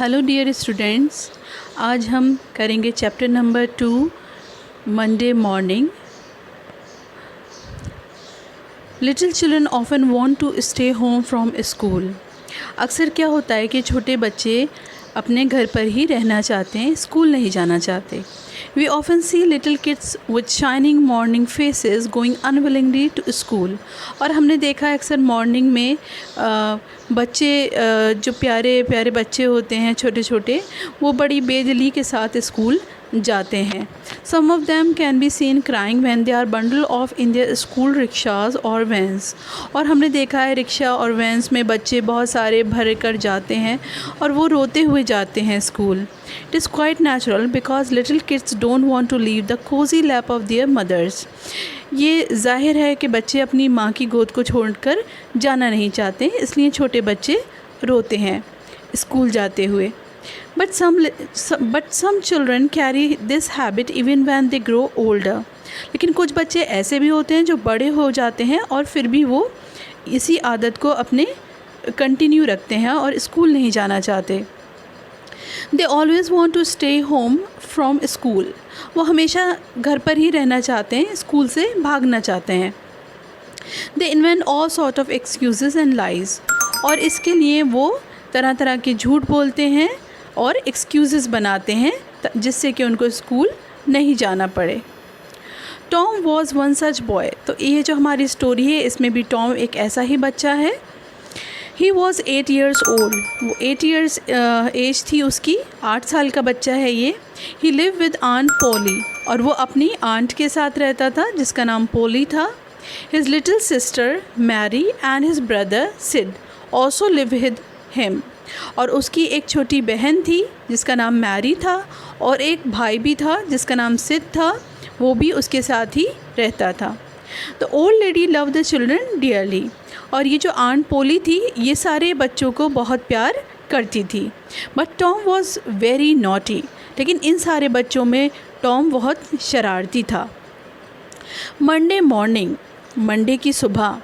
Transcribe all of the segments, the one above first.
Hello dear students, आज हम करेंगे chapter number 2 Monday morning. Little children often want to stay home from school. अक्सर क्या होता है कि छोटे बच्चे अपने घर पर ही रहना चाहते हैं, स्कूल नहीं जाना चाहते। We often see little kids with shining morning faces going unwillingly to school. और हमने देखा है अक्सर मॉर्निंग में बच्चे जो प्यारे प्यारे बच्चे होते हैं छोटे छोटे, वो बड़ी बेदिली के साथ स्कूल जाते हैं। Some of them can be seen crying when they are bundle off in their school rickshaws और वैन्स। और हमने देखा है रिक्शा और वैन्स में बच्चे बहुत सारे भर कर जाते हैं और वो रोते हुए जाते हैं school. It is quite natural because little kids don't want to leave the cosy lap of their mothers. ये जाहिर है कि बच्चे अपनी माँ की गोद को छोड़कर जाना नहीं चाहते, इसलिए छोटे बच्चे रोते हैं स्कूल जाते हुए। But some children carry this habit even when they grow older. लेकिन कुछ बच्चे ऐसे भी होते हैं जो बड़े हो जाते हैं और फिर भी वो इसी आदत को अपने कंटिन्यू रखते हैं और स्कूल नहीं जाना चाहते। They always want to stay home from school. वो हमेशा घर पर ही रहना चाहते हैं, स्कूल से भागना चाहते हैं। They invent all sort of excuses and lies. और इसके लिए वो तरह तरह के झूठ बोलते हैं और एक्सक्यूज़ेस बनाते हैं जिससे कि उनको स्कूल नहीं जाना पड़े। Tom was one such boy. तो ये जो हमारी स्टोरी है इसमें भी टॉम एक ऐसा ही बच्चा है। He was 8 years old. वो 8 years एज थी उसकी, 8 साल का बच्चा है ये। ही लिव विद आंट पोली। और वो अपनी आंट के साथ रहता था जिसका नाम पोली था। His little sister Mary and his brother Sid also live with him. और उसकी एक छोटी बहन थी जिसका नाम मैरी था और एक भाई भी था जिसका नाम सिद था, वो भी उसके साथ ही रहता था। The old lady love the children dearly. और ये जो आंट पोली थी ये सारे बच्चों को बहुत प्यार करती थी। But Tom was very naughty. लेकिन इन सारे बच्चों में टॉम बहुत शरारती था। मंडे मॉर्निंग, मंडे की सुबह,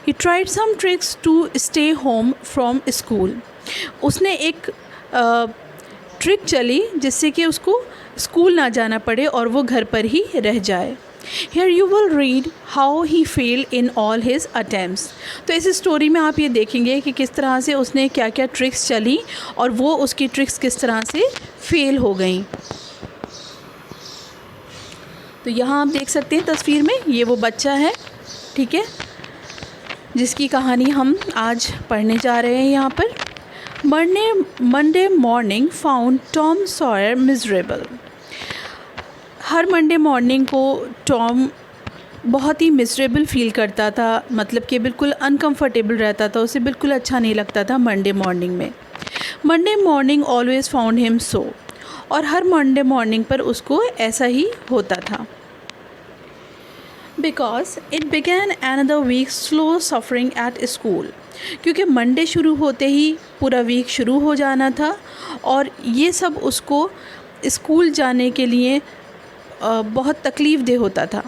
he tried some tricks to stay home from school. उसने एक ट्रिक चली जिससे कि उसको स्कूल ना जाना पड़े और वो घर पर ही रह जाए। Here you will read how he failed in all his attempts. तो इस स्टोरी में आप ये देखेंगे कि किस तरह से उसने क्या क्या ट्रिक्स चली और वो उसकी ट्रिक्स किस तरह से फेल हो गई। तो यहाँ आप देख सकते हैं तस्वीर में, ये वो बच्चा है, ठीक है, जिसकी कहानी हम आज पढ़ने जा रहे हैं यहाँ पर। Monday morning found Tom Sawyer miserable. हर मंडे मॉर्निंग को टॉम बहुत ही मिजरेबल फील करता था, मतलब कि बिल्कुल अनकंफर्टेबल रहता था, उसे बिल्कुल अच्छा नहीं लगता था मंडे मॉर्निंग में। Monday morning always found him so. और हर मंडे मॉर्निंग पर उसको ऐसा ही होता था। Because it began another week slow suffering at school. क्योंकि मंडे शुरू होते ही पूरा वीक शुरू हो जाना था और ये सब उसको स्कूल जाने के लिए बहुत तकलीफ़ दे होता था।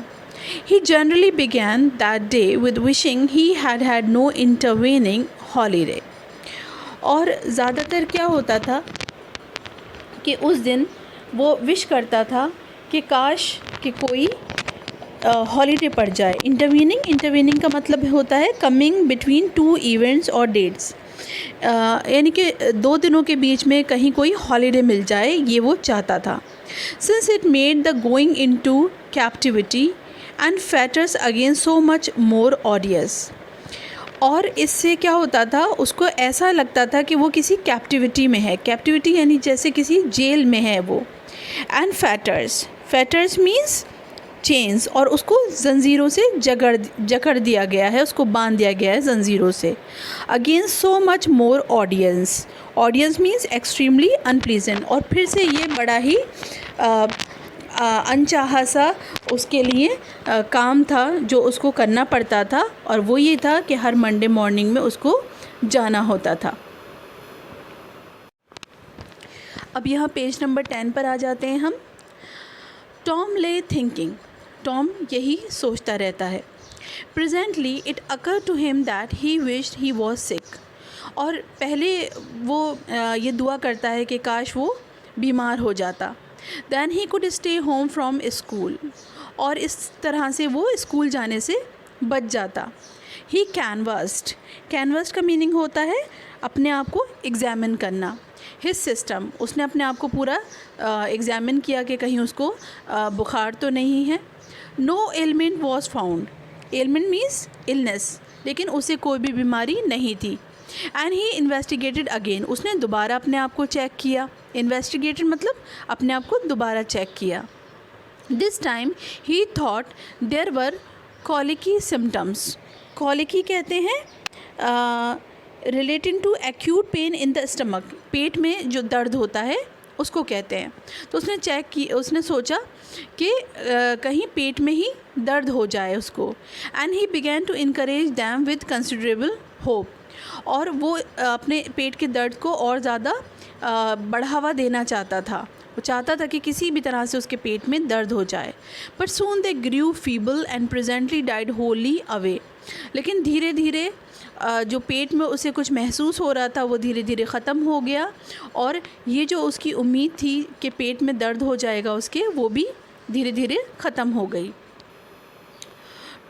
He generally began that day with wishing he had had no intervening holiday. और ज़्यादातर क्या होता था कि उस दिन वो विश करता था कि काश कि कोई हॉलीडे पड़ जाए। इंटरवीनिंग का मतलब होता है कमिंग बिटवीन 2 इवेंट्स और डेट्स, यानी कि 2 दिनों के बीच में कहीं कोई हॉलीडे मिल जाए, ये वो चाहता था। Since it made the going into captivity and fetters again so much more odious. और इससे क्या होता था, उसको ऐसा लगता था कि वो किसी कैप्टिविटी में है। कैप्टिविटी यानी जैसे किसी जेल में है वो। एंड फैटर्स मीन्स चेन्स, और उसको जंजीरों से जकड़ दिया गया है, उसको बांध दिया गया है जंजीरों से। Against so much more audience means extremely unpleasant. और फिर से ये बड़ा ही अनचाहा सा उसके लिए काम था जो उसको करना पड़ता था, और वो ये था कि हर मंडे मॉर्निंग में उसको जाना होता था। अब यहाँ पेज नंबर 10 पर आ जाते हैं हम। टॉम ले थिंकिंग। टॉम यही सोचता रहता है। Presently it occur to him that he wished he was sick. और पहले वो ये दुआ करता है कि काश वो बीमार हो जाता। Then he could stay home from school, और इस तरह से वो स्कूल जाने से बच जाता। ही कैनवस्ड का मीनिंग होता है अपने आप को एग्ज़ामिन करना। हिज सिस्टम, उसने अपने आप को पूरा एग्ज़ामिन किया कि कहीं उसको बुखार तो नहीं है। No element was found, element means illness, लेकिन उसे कोई भी बीमारी नहीं थी। एंड ही इन्वेस्टिगेटेड अगेन, उसने दोबारा अपने आप को चेक किया। इन्वेस्टिगेटेड मतलब अपने आप को दोबारा चेक किया। This time he thought there were colicky symptoms, colicky कहते हैं relating to acute pain in the stomach, पेट में जो दर्द होता है उसको कहते हैं। तो उसने चेक की, उसने सोचा कि कहीं पेट में ही दर्द हो जाए उसको। And he began to encourage them with considerable hope, और वो अपने पेट के दर्द को और ज़्यादा बढ़ावा देना चाहता था। वो चाहता था कि किसी भी तरह से उसके पेट में दर्द हो जाए। But soon they grew feeble and presently died wholly away, लेकिन धीरे धीरे जो पेट में उसे कुछ महसूस हो रहा था वो धीरे धीरे ख़त्म हो गया, और ये जो उसकी उम्मीद थी कि पेट में दर्द हो जाएगा उसके, वो भी धीरे धीरे ख़त्म हो गई।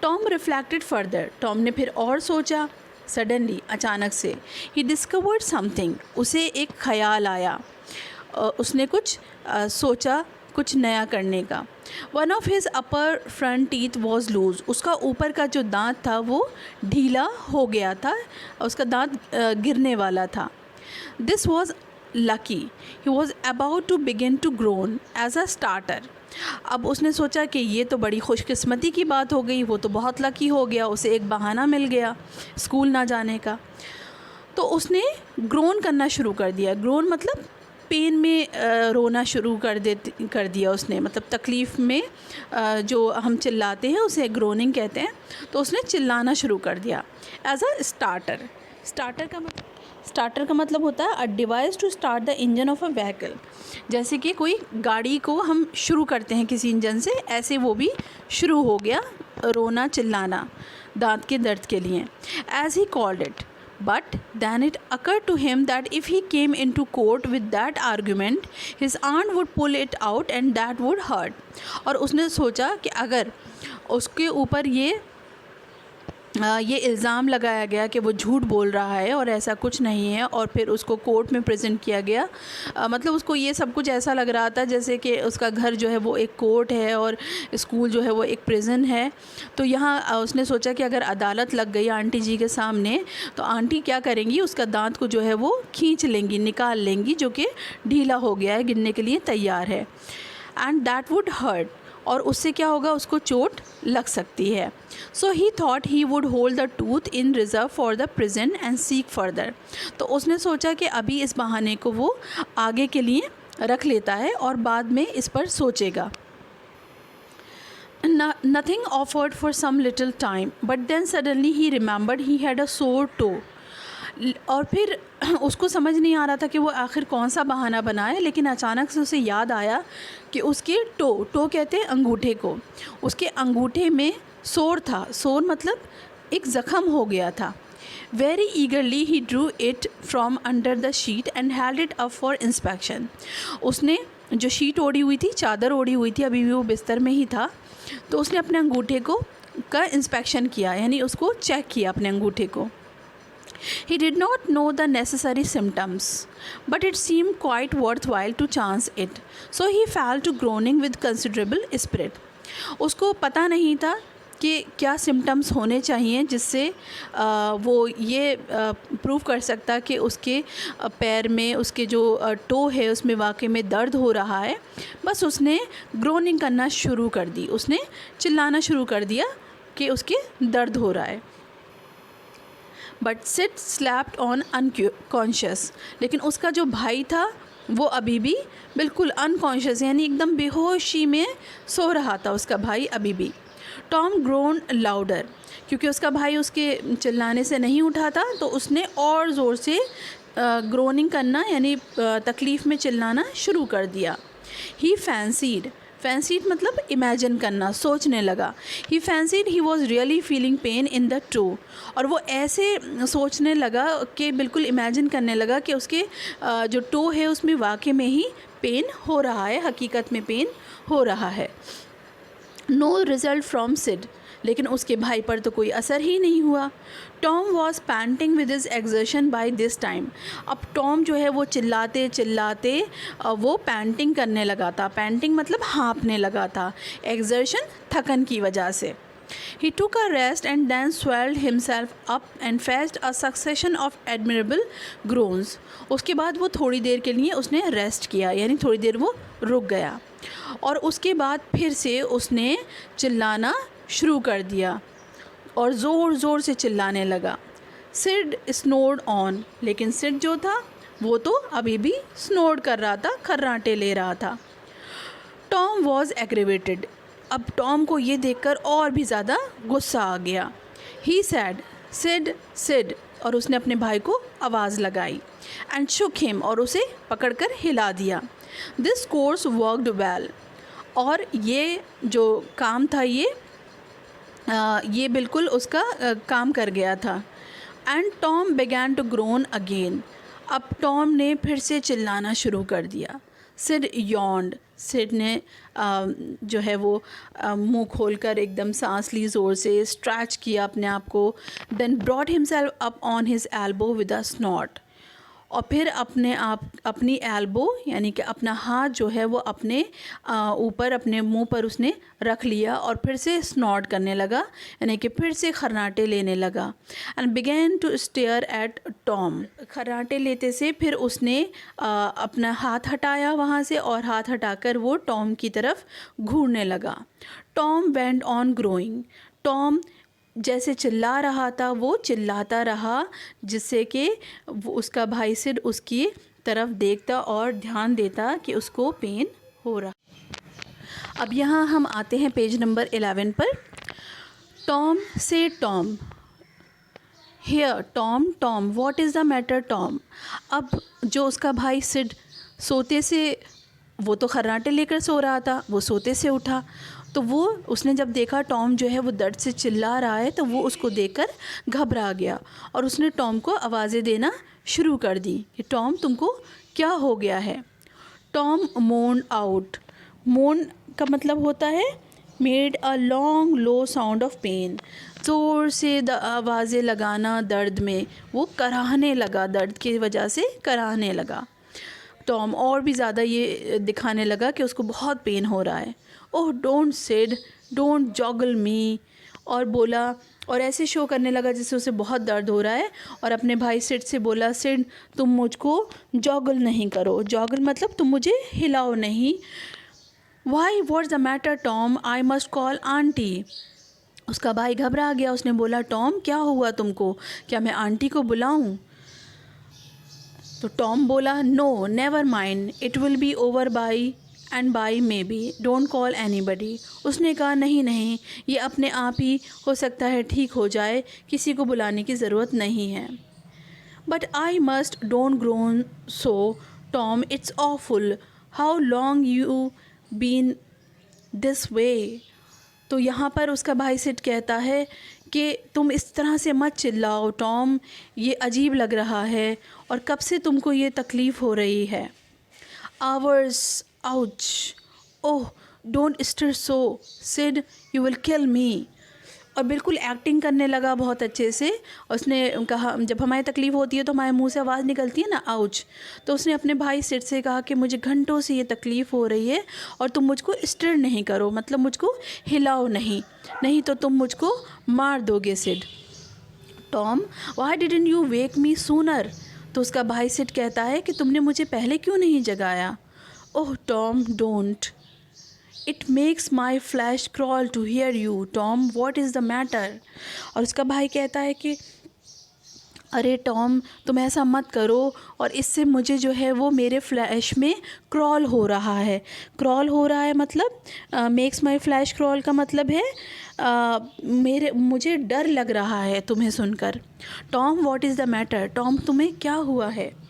टॉम रिफ्लेक्टेड फर्दर, टॉम ने फिर और सोचा। सडनली, अचानक से, ही डिस्कवर्ड समथिंग, उसे एक ख़याल आया। उसने कुछ सोचा कुछ नया करने का। One of his upper front teeth was loose, उसका ऊपर का जो दांत था वो ढीला हो गया था, उसका दांत गिरने वाला था। This was lucky, he was about to begin to groan as a starter. अब उसने सोचा कि ये तो बड़ी खुशकिस्मती की बात हो गई, वो तो बहुत लकी हो गया, उसे एक बहाना मिल गया स्कूल ना जाने का। तो उसने ग्रोन करना शुरू कर दिया। ग्रोन मतलब पेन में रोना शुरू कर दिया उसने, मतलब तकलीफ़ में जो हम चिल्लाते हैं उसे ग्रोनिंग कहते हैं। तो उसने चिल्लाना शुरू कर दिया एज अ स्टार्टर। स्टार्टर का मतलब होता है a device to start the engine of a vehicle, जैसे कि कोई गाड़ी को हम शुरू करते हैं किसी इंजन से, ऐसे वो भी शुरू हो गया रोना चिल्लाना दांत के दर्द के लिए। As he called it, but then it occurred to him that if he came into court with that argument, his aunt would pull it out and that would hurt। और उसने सोचा कि अगर उसके ऊपर ये इल्ज़ाम लगाया गया कि वो झूठ बोल रहा है और ऐसा कुछ नहीं है, और फिर उसको कोर्ट में प्रेजेंट किया गया, मतलब उसको ये सब कुछ ऐसा लग रहा था जैसे कि उसका घर जो है वो एक कोर्ट है और स्कूल जो है वो एक प्रिजन है। तो यहाँ उसने सोचा कि अगर अदालत लग गई आंटी जी के सामने, तो आंटी क्या करेंगी, उसका दांत को जो है वो खींच लेंगी, निकाल लेंगी, जो कि ढीला हो गया है, गिरने के लिए तैयार है। एंड दैट वुड हर्ट, और उससे क्या होगा, उसको चोट लग सकती है। So he thought he would hold the tooth in reserve for the present and seek further. तो उसने सोचा कि अभी इस बहाने को वो आगे के लिए रख लेता है और बाद में इस पर सोचेगा। Nothing offered for some little time, but then suddenly he remembered he had a sore toe। और फिर उसको समझ नहीं आ रहा था कि वो आखिर कौन सा बहाना बनाए, लेकिन अचानक से उसे याद आया कि उसके टो कहते हैं अंगूठे को, उसके अंगूठे में सोर था। सोर मतलब एक ज़ख़म हो गया था। Very ईगरली he Drew it from under the sheet and held it up for inspection. उसने जो शीट ओढ़ी हुई थी, चादर ओढ़ी हुई थी, अभी भी वो बिस्तर में ही था, तो उसने अपने अंगूठे का इंस्पेक्शन किया, यानी उसको चेक किया अपने अंगूठे को। He did not know the necessary symptoms, but it seemed quite worthwhile to chance it. So he fell to groaning with considerable spirit. उसको पता नहीं था कि क्या सिम्टम्स होने चाहिए जिससे वो ये प्रूव कर सकता कि उसके पैर में, उसके जो टो है उसमें वाकई में दर्द हो रहा है। बस उसने ग्रोनिंग करना शुरू कर दी, उसने चिल्लाना शुरू कर दिया कि उसके दर्द हो रहा है। But seat slapped on unconscious, लेकिन उसका जो भाई था वो अभी भी बिल्कुल अनकॉन्शियस, यानी एकदम बेहोशी में सो रहा था उसका भाई अभी भी। टॉम ग्रोन लाउडर, क्योंकि उसका भाई उसके चिल्लाने से नहीं उठा था, तो उसने और ज़ोर से ग्रोनिंग करना यानी तकलीफ़ में चिल्लाना शुरू कर दिया। ही फैंसीड, फैंसीड मतलब इमेजिन करना, सोचने लगा। He fancied he was really feeling pain in the toe, और वो ऐसे सोचने लगा कि बिल्कुल इमेजिन करने लगा कि उसके जो टो है उसमें वाकई में ही पेन हो रहा है, हकीकत में पेन हो रहा है। नो रिजल्ट फ्रॉम सिड, लेकिन उसके भाई पर तो कोई असर ही नहीं हुआ। Tom was panting with his exertion by this time. अब टॉम जो है वो चिल्लाते चिल्लाते वो पैंटिंग करने लगा था। पैंटिंग मतलब हाँफने लगा था, एक्सर्शन थकन की वजह से। He took a rest and then swelled himself up and fetched a succession of admirable groans. उसके बाद वो थोड़ी देर के लिए उसने रेस्ट किया, यानी थोड़ी देर वो रुक गया, और उसके बाद फिर से उसने चिल्लाना शुरू कर दिया और ज़ोर ज़ोर से चिल्लाने लगा। सिड स्नोर्ड ऑन, लेकिन सिड जो था वो तो अभी भी स्नोर्ड कर रहा था, खर्राटे ले रहा था। टॉम वॉज एग्रेवेटेड, अब टॉम को ये देखकर और भी ज़्यादा गुस्सा आ गया। ही सैड सिड सिड, और उसने अपने भाई को आवाज़ लगाई। एंड शुक हिम, और उसे पकड़कर हिला दिया। दिस कोर्स वर्कड वेल, और ये जो काम था ये बिल्कुल उसका काम कर गया था। And Tom began to groan again, अब टॉम ने फिर से चिल्लाना शुरू कर दिया। सिड यॉन्ड, सिड ने जो है वो मुंह खोलकर एकदम सांस ली ज़ोर से, स्ट्रैच किया अपने आप को। Then brought himself up on his elbow with a snort, और फिर अपनी एल्बो यानी कि अपना हाथ जो है वो अपने ऊपर अपने मुंह पर उसने रख लिया, और फिर से स्नॉट करने लगा, यानी कि फिर से खर्राटे लेने लगा। And began to stare at Tom, खर्राटे लेते से फिर उसने अपना हाथ हटाया वहाँ से, और हाथ हटाकर वो टॉम की तरफ घूरने लगा। Tom went on growing, Tom जैसे चिल्ला रहा था वो चिल्लाता रहा, जिससे कि वो उसका भाई सिड उसकी तरफ देखता और ध्यान देता कि उसको पेन हो रहा। अब यहाँ हम आते हैं पेज नंबर 11 पर। टॉम से Tom, here Tom Tom what is the matter Tom. अब जो उसका भाई सिड सोते से, वो तो खर्राटे लेकर सो रहा था, वो सोते से उठा, तो वो उसने जब देखा टॉम जो है वो दर्द से चिल्ला रहा है, तो वो उसको देखकर घबरा गया, और उसने टॉम को आवाज़ें देना शुरू कर दी कि टॉम तुमको क्या हो गया है। टॉम मोन आउट, मोन का मतलब होता है made a long low sound of pain, ज़ोर से आवाज़ें लगाना दर्द में, वो कराहने लगा, दर्द की वजह से कराहने लगा। टॉम और भी ज़्यादा ये दिखाने लगा कि उसको बहुत पेन हो रहा है। Oh don't Sid don't juggle मी, और बोला, और ऐसे शो करने लगा जैसे उसे बहुत दर्द हो रहा है, और अपने भाई सिड से बोला, सिड तुम मुझको जॉगल नहीं करो, जॉगल मतलब तुम मुझे हिलाओ नहीं। Why what's the matter Tom, I must call auntie. उसका भाई घबरा गया, उसने बोला टॉम क्या हुआ तुमको, क्या मैं आंटी को बुलाऊं? तो टॉम बोला no never mind it will be over by and by maybe don't call anybody. उसने कहा नहीं नहीं, ये अपने आप ही हो सकता है ठीक हो जाए, किसी को बुलाने की ज़रूरत नहीं है। But I must don't groan so Tom it's awful, how long you been this way. तो यहाँ पर उसका भाई सिड कहता है कि तुम इस तरह से मत चिल्लाओ टॉम, ये अजीब लग रहा है, और कब से तुमको ये तकलीफ़ हो रही है। Ours ouch, oh don't stir so Sid you will kill me. और बिल्कुल एक्टिंग करने लगा बहुत अच्छे से। उसने कहा जब हमारी तकलीफ़ होती है तो हमारे मुंह से आवाज़ निकलती है ना, आउच। तो उसने अपने भाई सिड से कहा कि मुझे घंटों से ये तकलीफ़ हो रही है और तुम मुझको स्टर नहीं करो, मतलब मुझको हिलाओ नहीं, नहीं तो तुम मुझको मार दोगे Sid. Tom why didn't you wake me sooner. तो उसका भाई सिड कहता है कि तुमने मुझे पहले क्यों नहीं जगाया। Oh Tom don't, it makes my flesh crawl to hear you Tom what is the matter. और उसका भाई कहता है कि अरे टॉम तुम ऐसा मत करो, और इससे मुझे जो है वो मेरे फ्लैश में क्रॉल हो रहा है। क्रॉल हो रहा है मतलब मेक्स माई फ्लैश क्रॉल का मतलब है मुझे डर लग रहा है तुम्हें सुनकर। Tom what is the matter, Tom तुम्हें क्या हुआ है।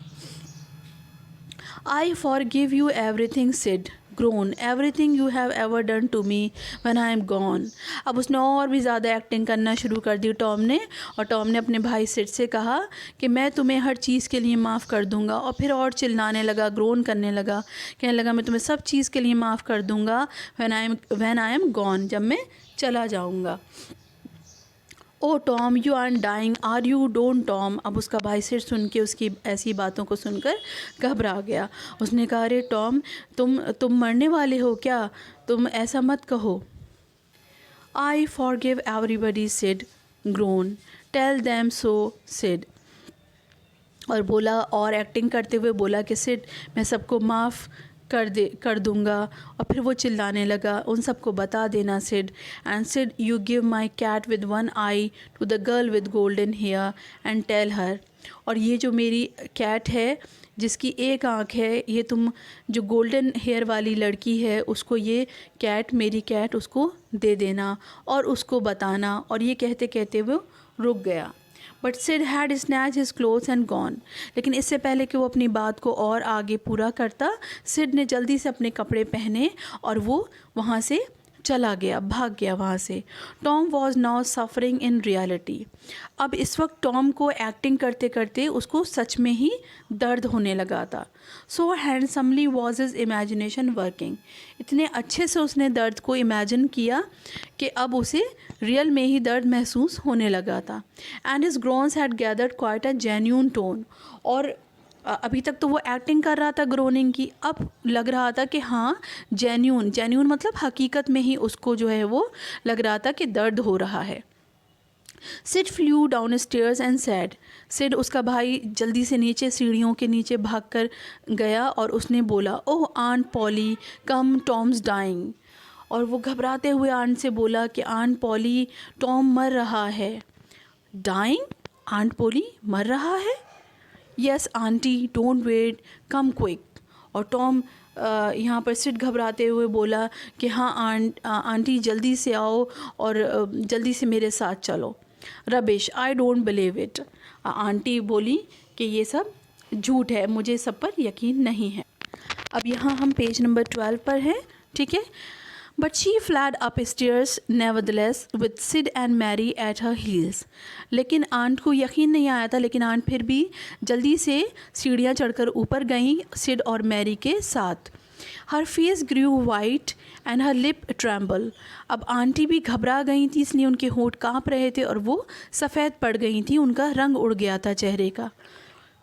I forgive you everything Sid groan, everything you have ever done to me when I am gone. अब उसने और भी ज़्यादा एक्टिंग करना शुरू कर दी टॉम ने, और टॉम ने अपने भाई सिड से कहा कि मैं तुम्हें हर चीज़ के लिए माफ़ कर दूंगा, और फिर और चिल्लाने लगा, ग्रोन करने लगा, कहने लगा मैं तुम्हें सब चीज़ के लिए माफ़ कर दूंगा when I am gone, जब मैं चला जाऊंगा. Oh Tom you are dying are you don't Tom. अब उसका भाई सिर सुन के उसकी ऐसी बातों को सुनकर घबरा गया. उसने कहा अरे टॉम तुम मरने वाले हो क्या, तुम ऐसा मत कहो. I forgive everybody Sid groan, tell them so Sid. और बोला, और एक्टिंग करते हुए बोला कि सिड मैं सबको माफ़ कर दूंगा. और फिर वो चिल्लाने लगा, उन सबको बता देना Sid. And Sid you give my cat with one eye to the girl with golden hair and tell her. और ये जो मेरी कैट है जिसकी एक आँख है, ये तुम जो गोल्डन हेयर वाली लड़की है उसको ये कैट, मेरी कैट उसको दे देना और उसको बताना. और ये कहते कहते वो रुक गया. But Sid had snatch his clothes and gone. लेकिन इससे पहले कि वो अपनी बात को और आगे पूरा करता, सिड ने जल्दी से अपने कपड़े पहने और वो वहाँ से चला गया, भाग गया वहाँ से. Tom was now suffering in reality. अब इस वक्त टॉम को एक्टिंग करते करते उसको सच में ही दर्द होने लगा था. So handsomely was his imagination working. इतने अच्छे से उसने दर्द को इमेजिन किया कि अब उसे रियल में ही दर्द महसूस होने लगा था. And his groans had gathered quite a genuine tone. और अभी तक तो वो एक्टिंग कर रहा था ग्रोनिंग की, अब लग रहा था कि हाँ जेन्यून मतलब हकीकत में ही उसको जो है वो लग रहा था कि दर्द हो रहा है. Sid flew downstairs and said. Sid उसका भाई जल्दी से नीचे सीढ़ियों के नीचे भाग कर गया और उसने बोला ओह आंट पॉली कम टॉम्स डाइंग. और वो घबराते हुए आंट से बोला कि आंट पॉली टॉम मर रहा है. डाइंग, आंट पॉली मर रहा है. Yes auntie don't wait come quick. और टॉम यहाँ पर सिड घबराते हुए बोला कि हाँ आंटी जल्दी से आओ और जल्दी से मेरे साथ चलो. Rubbish, I don't believe it. Aunty बोली कि ये सब झूठ है, मुझे सब पर यकीन नहीं है. अब यहाँ हम पेज नंबर 12 पर हैं, ठीक है. But she fled upstairs nevertheless with Sid and Mary at her heels. लेकिन आंट को यकीन नहीं आया था, लेकिन आंट फिर भी जल्दी से सीढ़ियाँ चढ़कर ऊपर गईं सिड और मैरी के साथ. Her face grew white and her lip trembled. अब आंटी भी घबरा गई थी, इसलिए उनके होंठ काँप रहे थे और वो सफ़ेद पड़ गई थी, उनका रंग उड़ गया था चेहरे का.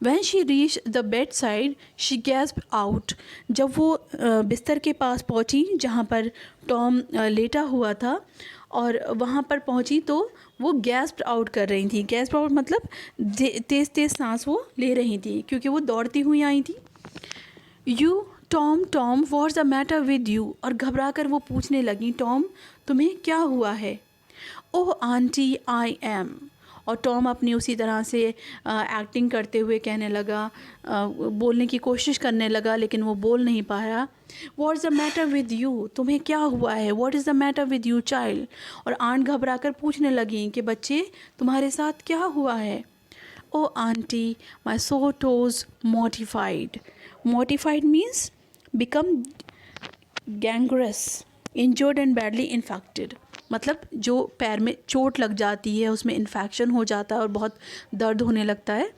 When she reached the bedside, she gasped out. जब वो बिस्तर के पास पहुंची जहाँ पर टॉम लेटा हुआ था और वहाँ पर पहुंची तो वो गैस्प्ड आउट कर रही थी. गैस्प्ड आउट मतलब तेज़ तेज़ सांस वो ले रही थी क्योंकि वो दौड़ती हुई आई थी. You Tom what's the matter with you. और घबरा कर वो पूछने लगी टॉम तुम्हें क्या हुआ है. ओह आंटी आई एम. और टॉम अपनी उसी तरह से एक्टिंग करते हुए कहने लगा, बोलने की कोशिश करने लगा लेकिन वो बोल नहीं पाया. What is the matter with you, तुम्हें क्या हुआ है. What is the matter with you child. और आंट घबरा कर पूछने लगी कि बच्चे तुम्हारे साथ क्या हुआ है. Oh aunty my sore toe's mortified. Mortified means become gangrenous, injured and badly infected. मतलब जो पैर में चोट लग जाती है उसमें इन्फेक्शन हो जाता है और बहुत दर्द होने लगता है.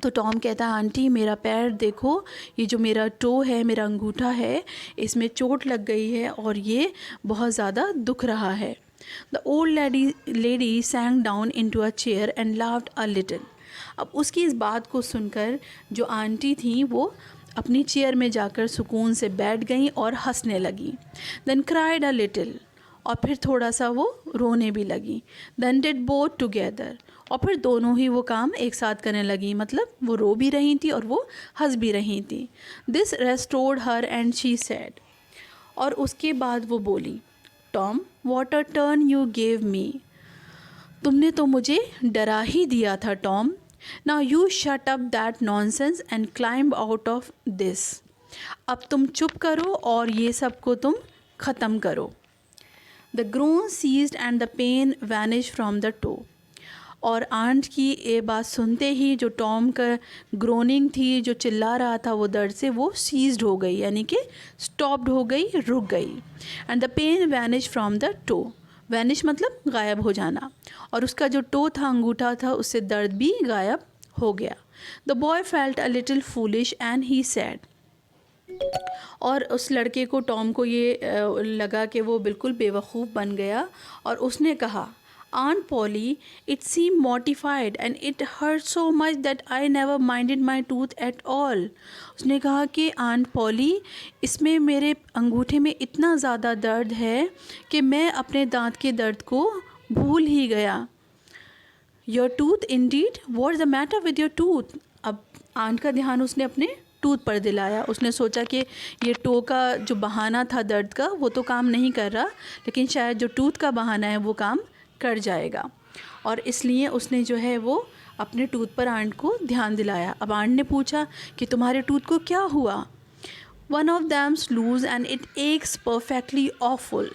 तो टॉम कहता है आंटी मेरा पैर देखो, ये जो मेरा टो है, मेरा अंगूठा है, इसमें चोट लग गई है और ये बहुत ज़्यादा दुख रहा है. The old lady sank down into a chair and laughed a little. अब उसकी इस बात को सुनकर जो आंटी थी वो अपनी चेयर में जाकर सुकून से बैठ गई और हंसने लगी. Then cried a little. और फिर थोड़ा सा वो रोने भी लगी. Then did both together. और फिर दोनों ही वो काम एक साथ करने लगी, मतलब वो रो भी रही थी और वो हंस भी रही थी. This restored her and she said. और उसके बाद वो बोली Tom what a turn you gave me. तुमने तो मुझे डरा ही दिया था Tom. Now you shut up that nonsense and climb out of this. अब तुम चुप करो और ये सब को तुम ख़त्म करो. The groan ceased and the pain vanished from the toe. और आंट की ये बात सुनते ही जो टॉम का ग्रोनिंग थी, जो चिल्ला रहा था वो दर्द से, वो सीज्ड हो गई, यानी कि स्टॉप्ड हो गई, रुक गई। And the pain vanish from the toe. Vanish मतलब गायब हो जाना, और उसका जो टो था, अंगूठा था, उससे दर्द भी गायब हो गया। The boy felt a little foolish and he sad. और उस लड़के को, टॉम को ये लगा कि वो बिल्कुल बेवकूफ़ बन गया, और उसने कहा, Aunt Polly, it seemed mortified and it hurt so much that I never minded my tooth at all. उसने कहा कि आंट पॉली, इसमें मेरे अंगूठे में इतना ज़्यादा दर्द है कि मैं अपने दांत के दर्द को भूल ही गया। Your tooth indeed? What's the matter with your tooth? अब आंट का ध्यान उसने अपने टूथ पर दिलाया। उसने सोचा कि ये टो का जो बहाना था दर्द का, वो तो काम नहीं कर रहा, लेकिन शायद जो टूथ का बहाना है वो काम कर जाएगा, और इसलिए उसने जो है वो अपने टूथ पर आंट को ध्यान दिलाया। अब आंट ने पूछा कि तुम्हारे टूथ को क्या हुआ? One of them's loose and it aches perfectly awful.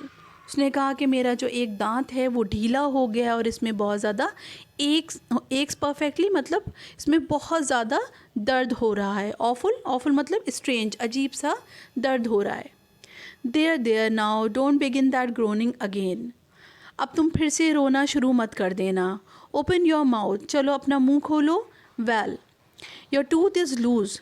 उसने कहा कि मेरा जो एक दांत है वो ढीला हो गया और इसमें बहुत ज़्यादा एक्स परफेक्टली मतलब इसमें बहुत ज़्यादा दर्द हो रहा है। ऑफुल मतलब स्ट्रेंज, अजीब सा दर्द हो रहा है। There now don't begin that groaning again. अब तुम फिर से रोना शुरू मत कर देना। ओपन योर माउथ, चलो अपना मुंह खोलो। Well, your tooth is loose,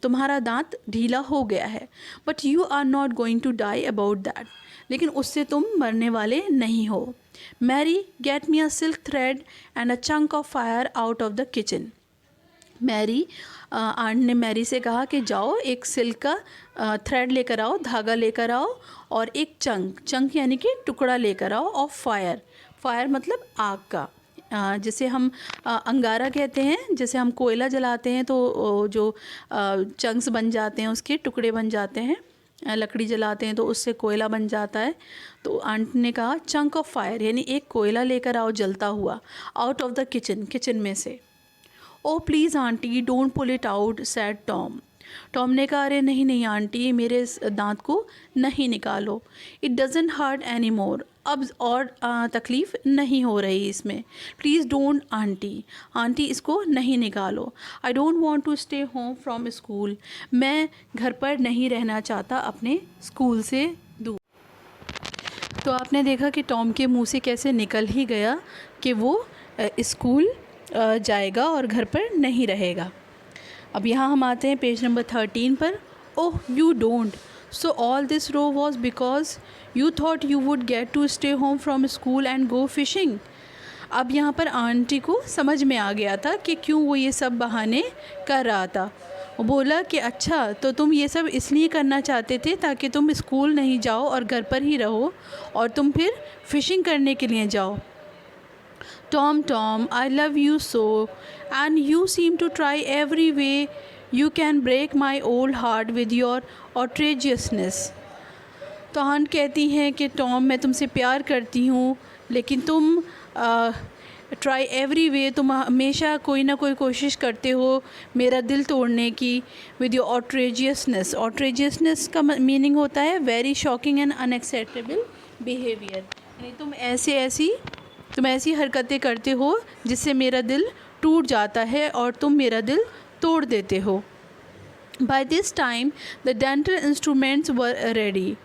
तुम्हारा दांत ढीला हो गया है, but you are not going to die about that, लेकिन उससे तुम मरने वाले नहीं हो। Mary, get me a silk thread and a chunk of fire out of the kitchen. Mary, aunt ने मैरी से कहा कि जाओ एक सिल्क का थ्रेड लेकर आओ, धागा लेकर आओ, और एक चंक यानी कि टुकड़ा लेकर आओ ऑफ फायर मतलब आग का, जिसे हम अंगारा कहते हैं। जैसे हम कोयला जलाते हैं तो जो चंक्स बन जाते हैं, उसके टुकड़े बन जाते हैं, लकड़ी जलाते हैं तो उससे कोयला बन जाता है। तो आंट ने कहा चंक ऑफ फायर, यानी एक कोयला लेकर आओ जलता हुआ, आउट ऑफ द किचन में से। Oh please auntie, don't pull it out, said Tom. Tom ने कहा, अरे नहीं आंटी, मेरे इस दांत को नहीं निकालो। It doesn't hurt any more, अब और तकलीफ़ नहीं हो रही इसमें। प्लीज़ डोंट आंटी इसको नहीं निकालो। I don't want to stay home from school, मैं घर पर नहीं रहना चाहता अपने स्कूल से दूर। तो आपने देखा कि टॉम के मुंह से कैसे निकल ही गया कि वो स्कूल जाएगा और घर पर नहीं रहेगा। अब यहाँ हम आते हैं पेज नंबर 13 पर। Oh you don't, so all this row was because you thought you would get to stay home from school and go fishing. अब यहाँ पर आंटी को समझ में आ गया था कि क्यों वो ये सब बहाने कर रहा था। वो बोला कि अच्छा, तो तुम ये सब इसलिए करना चाहते थे ताकि तुम स्कूल नहीं जाओ और घर पर ही रहो और तुम फिर फिशिंग करने के लिए जाओ। Tom, I love you so, and you seem to try every way you can break my old heart with your outrageousness. तो आंट कहती हैं कि टॉम, मैं तुमसे प्यार करती हूँ, लेकिन तुम ट्राई एवरी वे, तुम हमेशा कोई ना कोई कोशिश करते हो मेरा दिल तोड़ने की। विद योर outrageousness, outrageousness का मीनिंग होता है very shocking and unacceptable behaviour, यानी तुम ऐसी हरकतें करते हो जिससे मेरा दिल टूट जाता है और तुम मेरा दिल तोड़ देते हो। By this time the dental instruments were ready.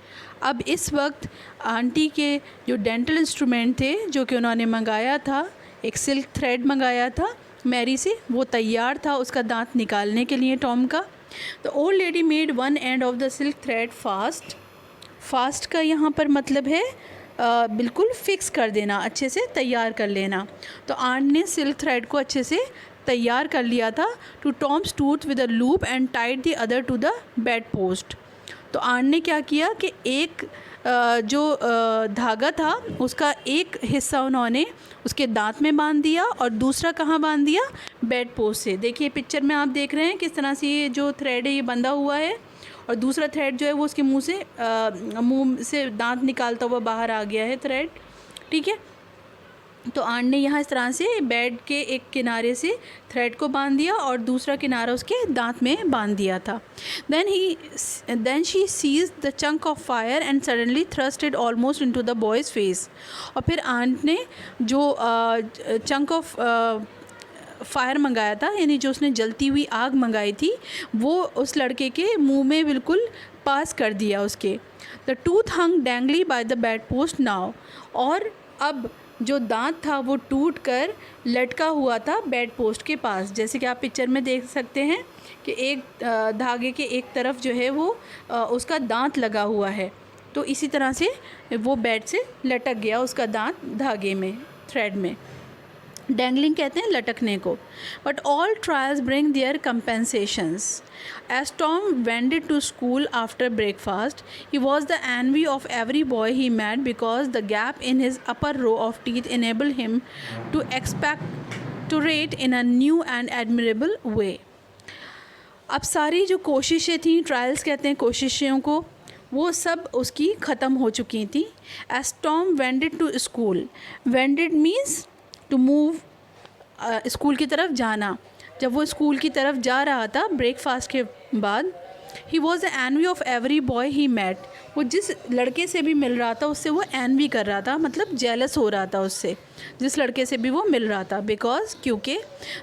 अब इस वक्त आंटी के जो डेंटल इंस्ट्रूमेंट थे जो कि उन्होंने मंगाया था, एक सिल्क थ्रेड मंगाया था मैरी से, वो तैयार था उसका दांत निकालने के लिए टॉम का। The old lady made one end of the silk thread fast का यहाँ पर मतलब है बिल्कुल फिक्स कर देना, अच्छे से तैयार कर लेना। तो आंट ने सिल्क थ्रेड को अच्छे से तैयार कर लिया था to Tom's tooth with a loop and tied the other to the bed post. तो आंट ने क्या किया कि एक जो धागा था उसका एक हिस्सा उन्होंने उसके दांत में बांध दिया और दूसरा कहाँ बांध दिया, बेड पोस्ट से। देखिए पिक्चर में आप देख रहे हैं किस तरह से ये जो थ्रेड है ये बंधा हुआ है और दूसरा थ्रेड जो है वो उसके मुंह से दांत निकालता हुआ बाहर आ गया है थ्रेड, ठीक है। तो आंट ने यहाँ इस तरह से बेड के एक किनारे से थ्रेड को बांध दिया और दूसरा किनारा उसके दांत में बांध दिया था. Then she seize the chunk of fire and suddenly thrust it almost into the boy's face. और फिर आंट ने जो चंक ऑफ फायर मंगाया था, यानी जो उसने जलती हुई आग मंगाई थी, वो उस लड़के के मुंह में बिल्कुल पास कर दिया उसके. The tooth hung dangling by the bed post now. और अब जो दांत था वो टूट कर लटका हुआ था बेड पोस्ट के पास. जैसे कि आप पिक्चर में देख सकते हैं कि एक धागे के एक तरफ जो है वो उसका दांत लगा हुआ है. तो इसी तरह से वो बेड से लटक गया उसका दांत धागे में, थ्रेड में. डैंगलिंग कहते हैं लटकने को. But all trials bring their compensations. As Tom wended to school after breakfast, he was the envy of every boy he met because the gap in his upper row of teeth enabled him to expectorate in a new and admirable way. अब सारी जो कोशिशें थी, trials कहते हैं कोशिशों को, वो सब उसकी ख़त्म हो चुकी थी. As Tom wended to school. Wended means to move, school की तरफ जाना. जब वो स्कूल की तरफ जा रहा था ब्रेकफास्ट के बाद, he was the envy of every boy he met. वो जिस लड़के से भी मिल रहा था उससे वो एनवी कर रहा था, मतलब जेलस हो रहा था उससे, जिस लड़के से भी वो मिल रहा था. बिकॉज क्योंकि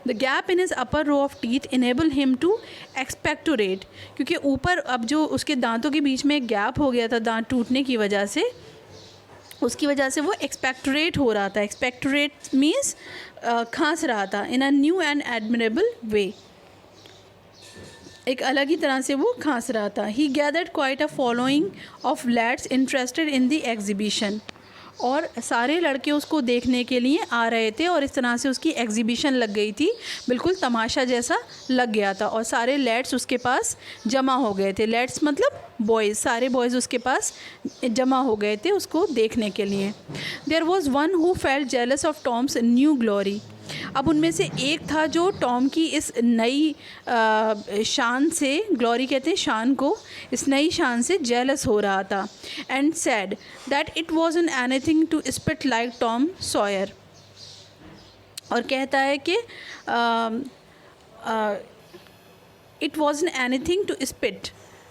the gap in his upper row of teeth enable him to expectorate. क्योंकि ऊपर अब जो उसके दांतों के बीच में एक गैप हो गया था दांत टूटने की वजह से, उसकी वजह से वो एक्सपेक्टोरेट हो रहा था. एक्सपेक्टोरेट मीन्स खांस रहा था. In a new and admirable way, एक अलग ही तरह से वो खांस रहा था. He gathered quite a following of lads interested in the exhibition. और सारे लड़के उसको देखने के लिए आ रहे थे और इस तरह से उसकी एग्जीबिशन लग गई थी, बिल्कुल तमाशा जैसा लग गया था. और सारे लैड्स उसके पास जमा हो गए थे. लैड्स मतलब बॉयज़, सारे बॉयज़ उसके पास जमा हो गए थे उसको देखने के लिए. There was one who felt jealous of Tom's new glory. अब उनमें से एक था जो टॉम की इस नई शान से, ग्लोरी कहते हैं शान को, इस नई शान से जेलस हो रहा था. And said that it wasn't anything to spit like Tom Sawyer. और कहता है कि it wasn't anything to spit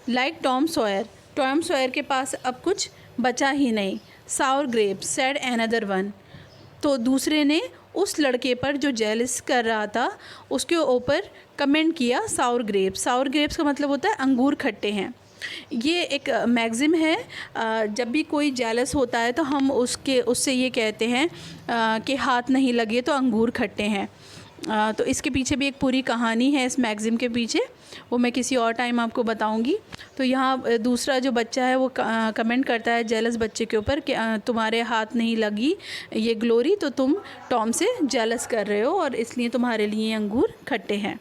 like Tom Sawyer. Tom Sawyer के पास अब कुछ बचा ही नहीं. Sour grapes said another one. तो दूसरे ने उस लड़के पर जो जेलस कर रहा था उसके ऊपर कमेंट किया साउर ग्रेप्स. साउर ग्रेप्स का मतलब होता है अंगूर खट्टे हैं. ये एक मैगज़िम है. जब भी कोई जेलस होता है तो हम उससे ये कहते हैं कि हाथ नहीं लगे तो अंगूर खट्टे हैं. तो इसके पीछे भी एक पूरी कहानी है इस मैगज़िम के पीछे, वो मैं किसी और टाइम आपको बताऊंगी. तो यहाँ दूसरा जो बच्चा है वो कमेंट करता है जेलस बच्चे के ऊपर कि तुम्हारे हाथ नहीं लगी ये ग्लोरी, तो तुम टॉम से जेलस कर रहे हो और इसलिए तुम्हारे लिए अंगूर खट्टे हैं.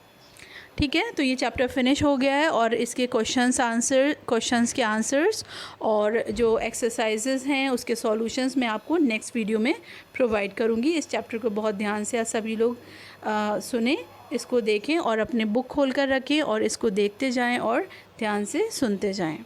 ठीक है, तो ये चैप्टर फिनिश हो गया है और इसके क्वेश्चंस के आंसर्स और जो एक्सरसाइजेज़ हैं उसके सॉल्यूशंस मैं आपको नेक्स्ट वीडियो में प्रोवाइड करूँगी. इस चैप्टर को बहुत ध्यान से सभी लोग सुने, इसको देखें और अपने बुक खोल कर रखें और इसको देखते जाएं और ध्यान से सुनते जाएं.